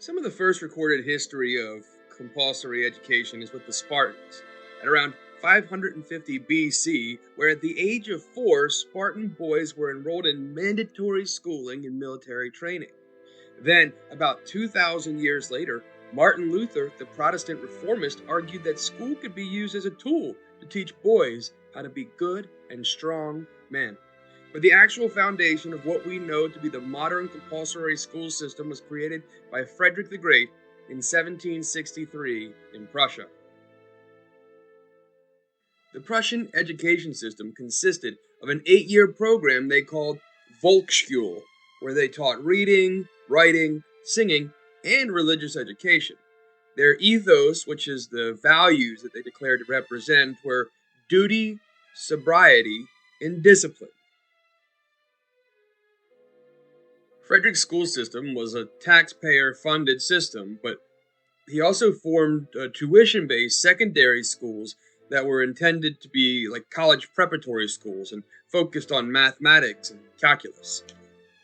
Some of the first recorded history of compulsory education is with the Spartans. At around 550 BC, where at the age of 4, Spartan boys were enrolled in mandatory schooling and military training. Then, about 2,000 years later, Martin Luther, the Protestant reformist, argued that school could be used as a tool to teach boys how to be good and strong men. But the actual foundation of what we know to be the modern compulsory school system was created by Frederick the Great in 1763 in Prussia. The Prussian education system consisted of an 8-year program they called Volksschule, where they taught reading, writing, singing, and religious education. Their ethos, which is the values that they declared to represent, were duty, sobriety, and discipline. Frederick's school system was a taxpayer funded system, but he also formed tuition based secondary schools that were intended to be like college preparatory schools and focused on mathematics and calculus.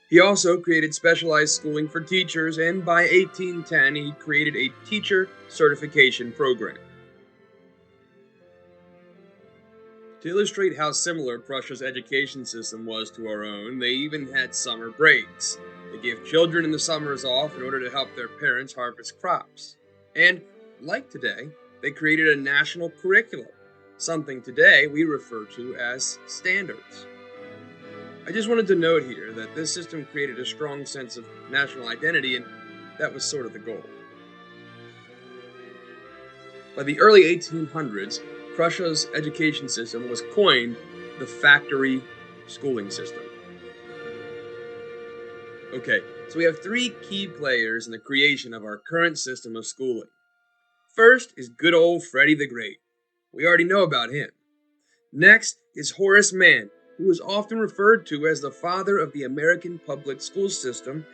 He also created specialized schooling for teachers, and by 1810, he created a teacher certification program. To illustrate how similar Prussia's education system was to our own, they even had summer breaks. They gave children in the summers off in order to help their parents harvest crops. And, like today, they created a national curriculum, something today we refer to as standards. I just wanted to note here that this system created a strong sense of national identity, and that was sort of the goal. By the early 1800s, Prussia's education system was coined the factory schooling system. Okay, so we have three key players in the creation of our current system of schooling. First is good old Freddie the Great. We already know about him. Next is Horace Mann, who is often referred to as the father of the American public school system,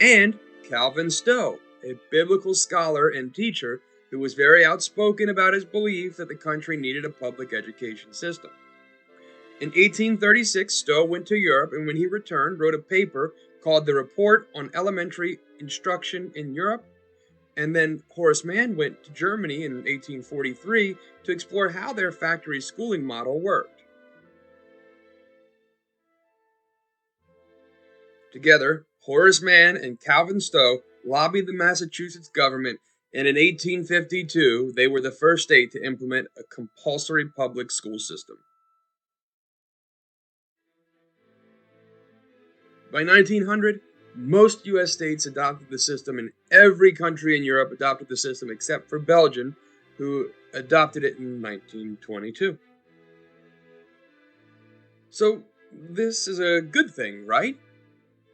and Calvin Stowe, a biblical scholar and teacher who was very outspoken about his belief that the country needed a public education system. In 1836, Stowe went to Europe, and when he returned, wrote a paper called The Report on Elementary Instruction in Europe. And then Horace Mann went to Germany in 1843 to explore how their factory schooling model worked. Together, Horace Mann and Calvin Stowe lobbied the Massachusetts government, and in 1852, they were the first state to implement a compulsory public school system. By 1900, most U.S. states adopted the system, and every country in Europe adopted the system except for Belgium, who adopted it in 1922. So, this is a good thing, right?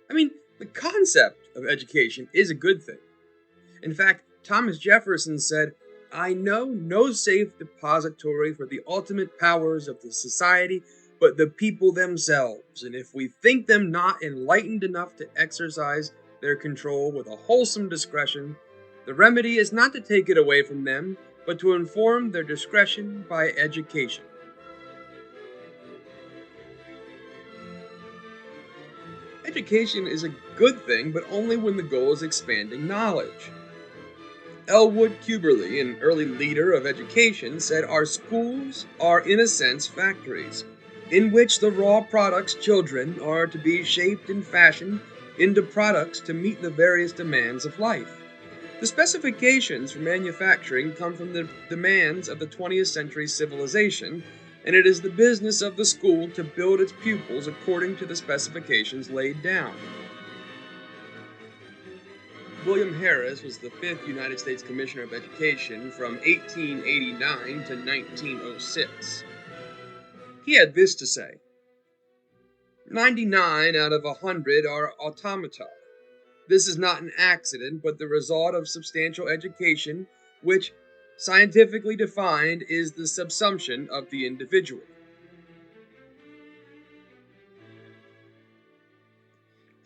I mean, the concept of education is a good thing. In fact, Thomas Jefferson said, "I know no safe depository for the ultimate powers of the society but the people themselves, and if we think them not enlightened enough to exercise their control with a wholesome discretion, the remedy is not to take it away from them, but to inform their discretion by education." Education is a good thing, but only when the goal is expanding knowledge. Elwood Cuberly, an early leader of education, said, "Our schools are in a sense factories, in which the raw products children are to be shaped and fashioned into products to meet the various demands of life. The specifications for manufacturing come from the demands of the 20th century civilization, and it is the business of the school to build its pupils according to the specifications laid down." William Harris was the 5th United States Commissioner of Education from 1889 to 1906. He had this to say: 99 out of 100 are automata. This is not an accident, but the result of substantial education, which, scientifically defined, is the subsumption of the individual.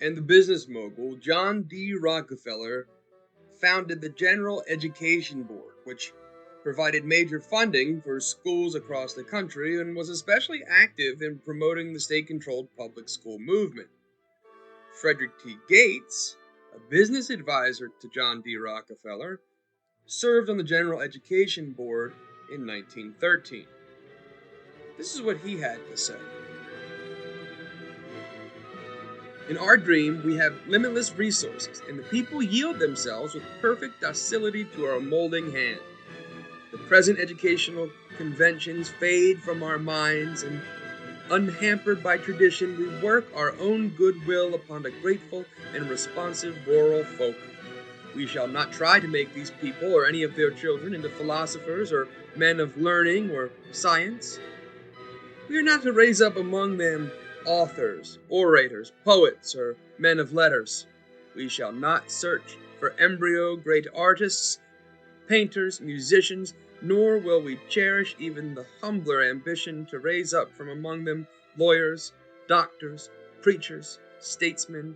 And the business mogul John D. Rockefeller founded the General Education Board, which provided major funding for schools across the country and was especially active in promoting the state-controlled public school movement. Frederick T. Gates a business advisor to John D. Rockefeller, served on the General Education Board in 1913. This is what he had to say. In our dream, we have limitless resources, and the people yield themselves with perfect docility to our molding hand. The present educational conventions fade from our minds, and unhampered by tradition, we work our own goodwill upon a grateful and responsive rural folk. We shall not try to make these people or any of their children into philosophers or men of learning or science. We are not to raise up among them authors, orators, poets, or men of letters. We shall not search for embryo great artists, painters, musicians, nor will we cherish even the humbler ambition to raise up from among them lawyers, doctors, preachers, statesmen,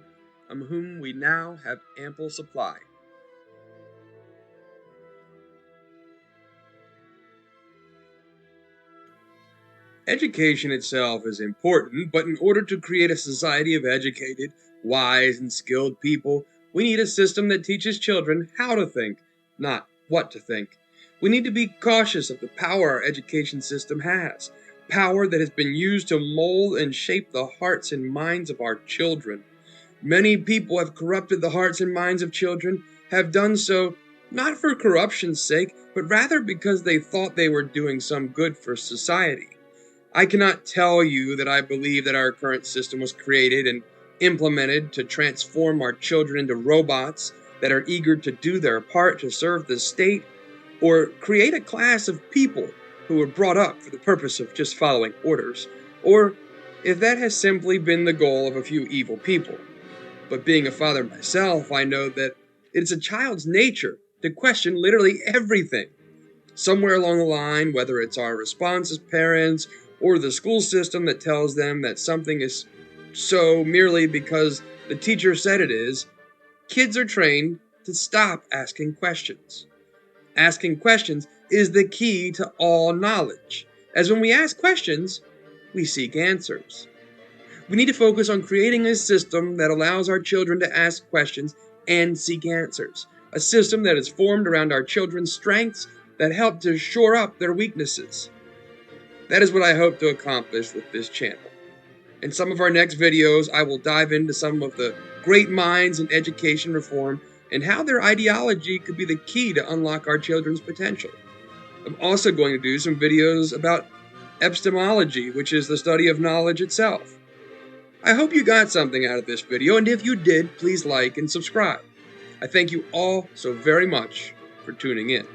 of whom we now have ample supply. Education itself is important, but in order to create a society of educated, wise, and skilled people, we need a system that teaches children how to think, not what to think. We need to be cautious of the power our education system has, power that has been used to mold and shape the hearts and minds of our children. Many people have corrupted the hearts and minds of children, have done so not for corruption's sake, but rather because they thought they were doing some good for society. I cannot tell you that I believe that our current system was created and implemented to transform our children into robots that are eager to do their part to serve the state, or create a class of people who were brought up for the purpose of just following orders, or if that has simply been the goal of a few evil people. But being a father myself, I know that it's a child's nature to question literally everything. Somewhere along the line, whether it's our response as parents or the school system that tells them that something is so merely because the teacher said it is, kids are trained to stop asking questions. Asking questions is the key to all knowledge, as when we ask questions, we seek answers. We need to focus on creating a system that allows our children to ask questions and seek answers. A system that is formed around our children's strengths that help to shore up their weaknesses. That is what I hope to accomplish with this channel. In some of our next videos, I will dive into some of the great minds in education reform and how their ideology could be the key to unlock our children's potential. I'm also going to do some videos about epistemology, which is the study of knowledge itself. I hope you got something out of this video, and if you did, please like and subscribe. I thank you all so very much for tuning in.